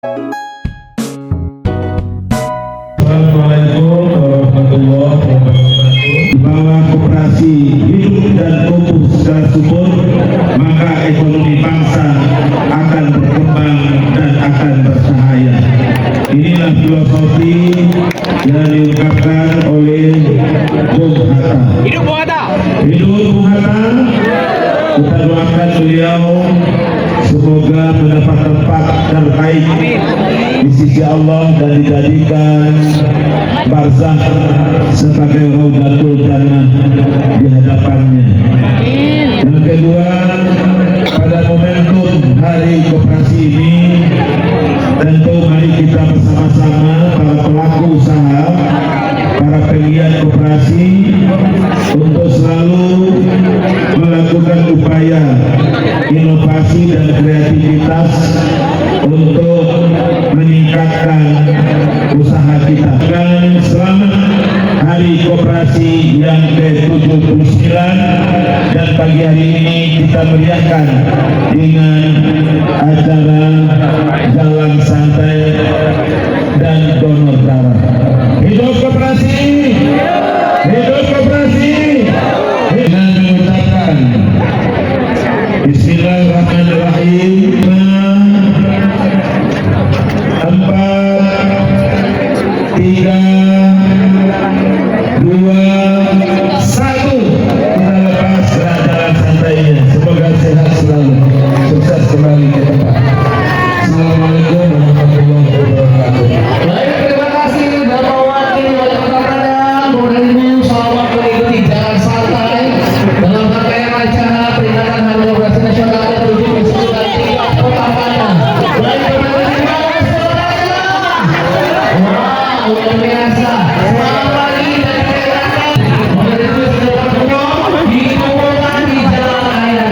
Assalamualaikum warahmatullahi wabarakatuh. Di bawah koperasi hidup dan tumbuh secara subur, maka ekonomi bangsa akan berkembang dan akan bercahaya. Inilah filosofi yang diungkapkan oleh Bung Hatta. Hidup Bung Hatta. Hidup Bung Hatta. Kita doakan beliau semoga mendapat tempat terbaik di sisi Allah dan dijadikan barzakh sebagai raudatul jannah di hadapannya. Yang kedua, pada momentum hari koperasi ini, tentu mari kita bersama-sama para pelaku usaha, para penggiat koperasi untuk selalu melakukan upaya inovasi dan kreativitas untuk meningkatkan usaha kita. Dan selamat Hari Koperasi yang ke-79, dan pagi hari ini kita meriahkan dengan acara jalan santai dan donor darah. Hidup koperasi! Hidup koperasi! Dengan mengucapkan Bismillahirrahmanirrahim. 4, 3, 2, 1. Kita lepas jalan santainya. Semoga sehat selalu, sukses kembali ke tempat. Assalamualaikum warahmatullahi wabarakatuh. Baik, terima kasih Bapak Wakil Wali Kota Padang. Kemudian selamat mengikuti jalan santai dalam rangkaian acara peringatan Hari Koperasi Nasional ke-7 Kota Padang. Baik, terima kasih Bapak semuanya. Wah, luar biasa. Selamat pagi dan pergerakan. Menuju sebuah penuh dikumpulkan di jalan raya.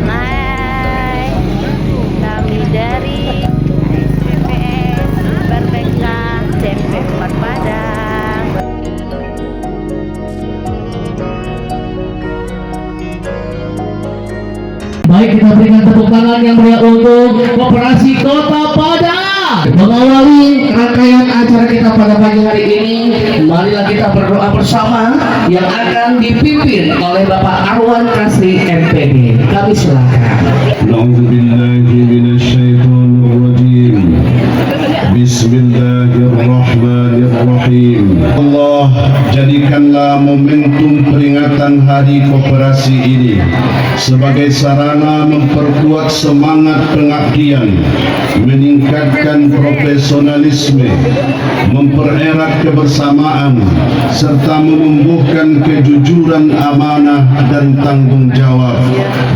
Hai, kami dari ASPPS Merdeka SMP 4 Padang. Baik, kita berikan tepuk tangan yang meriah untuk Koperasi Kota Padang. Mengawali rangkaian acara kita pada pagi hari ini, marilah kita berdoa bersama yang akan dipimpin oleh Bapak Arwan Kasri MPD. Kami silakan. A'udzubillahi minasyaitonirrajim. Bismillahirrahmanirrahim. Allah, jadikanlah momentum peringatan Hari Koperasi ini sebagai sarana memperkuat semangat pengabdian, meningkatkan profesionalisme, mempererat kebersamaan, serta menumbuhkan kejujuran, amanah, dan tanggung jawab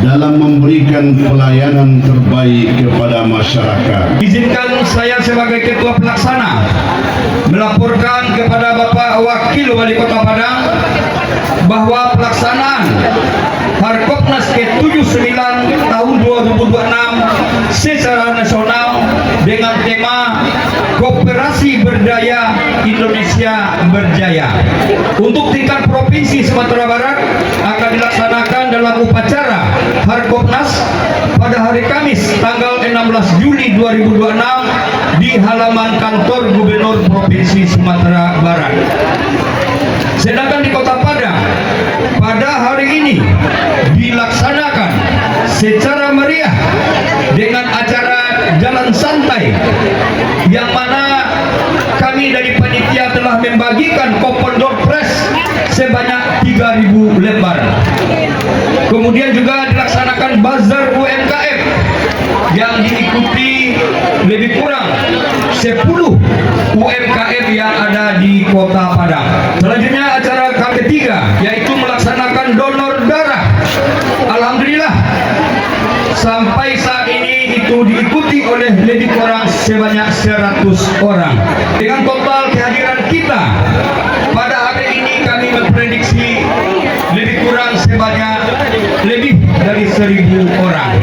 dalam memberikan pelayanan terbaik kepada masyarakat. Izinkan saya sebagai Ketua Pelaksana melaporkan kepada Bapak Wakil Wali Kota Padang bahwa pelaksanaan Harkopnas ke-79 tahun 2026 secara nasional dengan tema Koperasi Berdaya Indonesia Berjaya untuk tingkat Provinsi Sumatera Barat akan dilaksanakan dalam upacara Harkopnas pada hari Kamis tanggal 16 Juli 2026 di halaman kantor Gubernur Provinsi Sumatera Barat. Sedangkan di Kota Padang pada hari ini dilaksanakan secara meriah dengan acara jalan santai yang mana kami dari panitia telah membagikan kupon door prize sebanyak 3.000 lembar. Kemudian juga dilaksanakan bazar UMKM yang diikuti lebih kurang 10 UMKM yang ada di Kota Padang. Selanjutnya acara ketiga yaitu melaksanakan donor darah. Alhamdulillah sampai saat ini itu diikuti oleh lebih kurang sebanyak 100 orang. Dengan total kehadiran kita pada hari ini kami memprediksi lebih kurang sebanyak lebih dari 1.000 orang.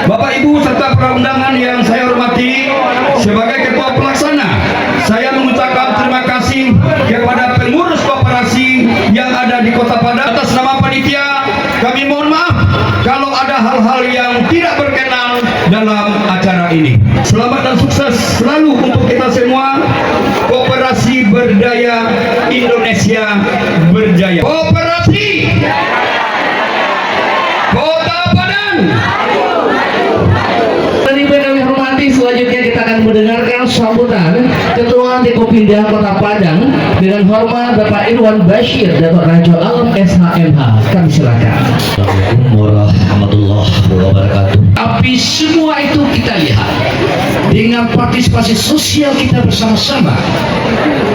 Bapak Ibu serta para undangan yang saya hormati, sebagai ketua pelaksana, saya mengucapkan terima kasih kepada pengurus koperasi yang ada di Kota Padang. Atas nama panitia, kami mohon maaf kalau ada hal-hal yang tidak berkenan dalam acara ini. Selamat dan sukses selalu untuk kita semua. Koperasi Berdaya Indonesia berjaya. Koperasi Kota Padang. Kami hormati, selanjutnya kita akan mendengarkan sambutan Ketua Dekopindah Kota Padang dengan hormat Bapak Irwan Bashir Datuk Rajo Alam SHMH. Kami silakan. Assalamualaikum warahmatullahi wabarakatuh. Tapi semua itu kita lihat dengan partisipasi sosial kita bersama-sama,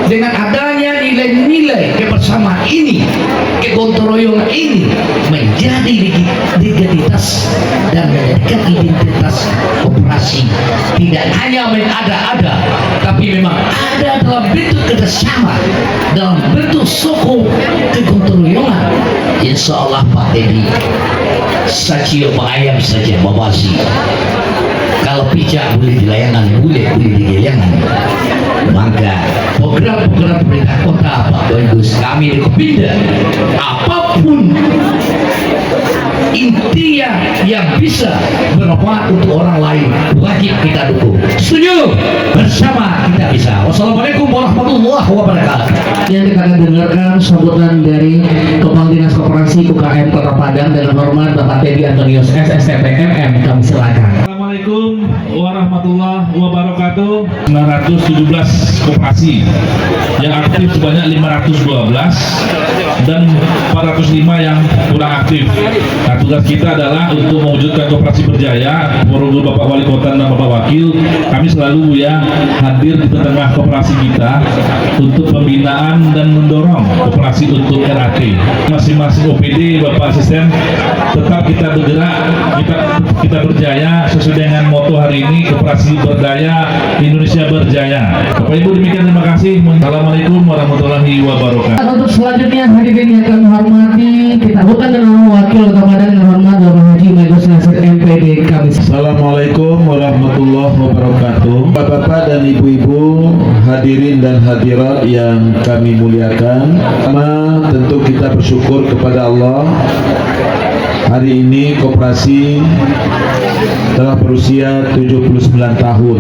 dengan adanya nilai-nilai kebersamaan ini, kegotong royongan ini menjadi identitas dan menjadikan identitas koperasi. Tidak hanya mengada-ada, tapi memang ada dalam bentuk kerjasama, dalam bentuk sokong kegotong royongan. Insya Allah Pak Teddy, sacio ayam saja babasi. Kalau pijak boleh di layangan, boleh di geliangan. Maka program-program pemerintah kota Pak Bagus kami Dekopindah, apapun intinya yang bisa bermanfaat untuk orang lain, wajib kita dukung. Setuju? Bersama kita bisa. Wassalamualaikum warahmatullahi wabarakatuh. Yang kita akan dengarkan sambutan dari Kepala Dinas Koperasi UKM Kota Padang dengan hormat Bapak Teddy Antonius SSTPMM. Kami silakan. Assalamualaikum warahmatullahi wabarakatuh. 917 koperasi yang aktif sebanyak 512 dan 405 yang kurang aktif. Nah, tugas kita adalah untuk mewujudkan koperasi berjaya. Menurut Bapak Wali Kota dan Bapak Wakil, kami selalu hadir di tengah koperasi kita untuk pembinaan dan mendorong koperasi untuk RAT. Masing-masing OPD, Bapak Asisten, tetap kita bergerak, kita berjaya sesuai dengan moto hari ini, Koperasi Berdaya Indonesia Berjaya. Bapak Ibu, demikian, terima kasih. Assalamualaikum warahmatullahi wabarakatuh. Untuk selanjutnya hadirin yang kami hormati, kita bukan dengan Wakil Kota Padang dengan hormat Bapak Haji Magus Nasir MPD kami. Assalamualaikum warahmatullahi wabarakatuh. Bapak-bapak dan ibu-ibu, hadirin dan hadirat yang kami muliakan. Pertama, tentu kita bersyukur kepada Allah. Hari ini koperasi telah berusia 79 tahun.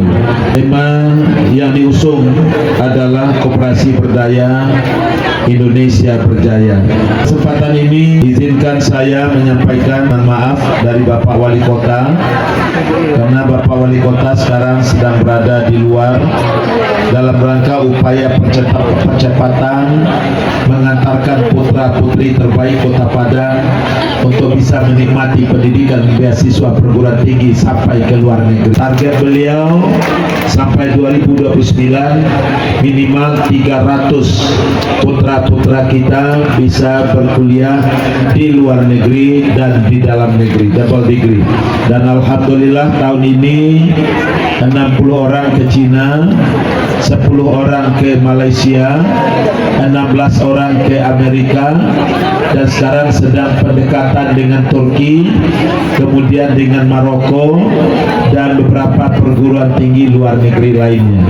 Tema yang diusung adalah Koperasi Berdaya Indonesia Berjaya. Kesempatan ini izinkan saya menyampaikan mohon maaf dari Bapak Wali Kota, karena Bapak Wali Kota sekarang sedang berada di luar dalam rangka upaya percepatan mengantarkan putra-putri terbaik Kota Padang untuk bisa menikmati pendidikan beasiswa perguruan tinggi sampai ke luar negeri. Target beliau sampai 2029 minimal 300 putra-putra kita bisa berkuliah di luar negeri dan di dalam negeri, double degree. Dan alhamdulillah tahun ini 60 orang ke Cina, 10 orang ke Malaysia, 16 orang ke Amerika, dan sekarang sedang pendekatan dengan Turki, kemudian dengan Maroko, dan beberapa perguruan tinggi luar negeri lainnya.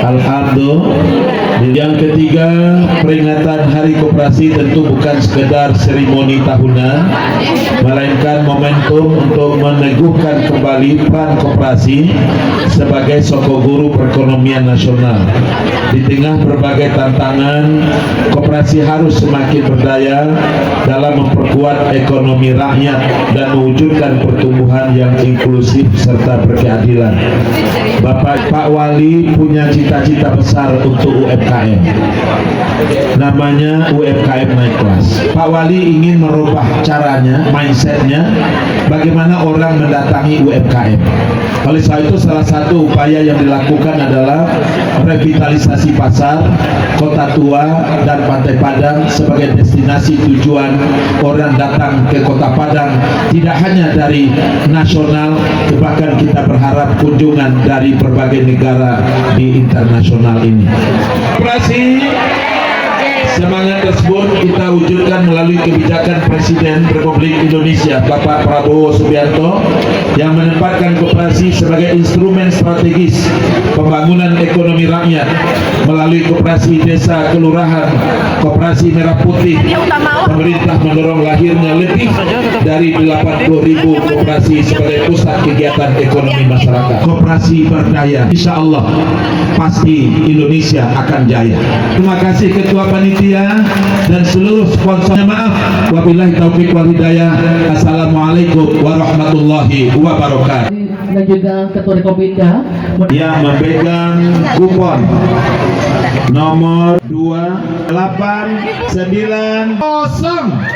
Alhamdulillah. Yang ketiga, peringatan Hari Koperasi tentu bukan sekedar seremoni tahunan, melainkan momentum untuk meneguhkan kembali peran koperasi sebagai sokong guru perekonomian nasional. Di tengah berbagai tantangan, koperasi harus semakin berdaya dalam memperkuat ekonomi rakyat dan mewujudkan pertumbuhan yang inklusif serta berkeadilan. Pak Wali punya cita-cita besar untuk UMKM, namanya UMKM naik kelas. Pak Wali ingin merubah caranya, mindsetnya, bagaimana orang mendatangi UMKM. Oleh sebab itu, salah satu upaya yang dilakukan adalah revitalisasi pasar Kota Tua dan Pantai Padang sebagai destinasi tujuan orang datang ke Kota Padang, tidak hanya dari nasional, bahkan kita berharap kunjungan dari berbagai negara di internasional ini. Koperasi Semangat tersebut kita wujudkan melalui kebijakan Presiden Republik Indonesia Bapak Prabowo Subianto yang menempatkan koperasi sebagai instrumen strategis pembangunan ekonomi rakyat melalui koperasi desa kelurahan, koperasi merah putih. Pemerintah mendorong lahirnya lebih dari 80.000 koperasi sebagai pusat kegiatan ekonomi masyarakat. Koperasi berdaya, insya Allah pasti Indonesia akan jaya. Terima kasih Ketua Panitia dan seluruh sponsornya. Maaf, wabillahi taufik wal hidayah. Assalamualaikum warahmatullahi wabarakatuh. Dan juga Ketua Rekopinda Yang memegang kupon nomor 2890.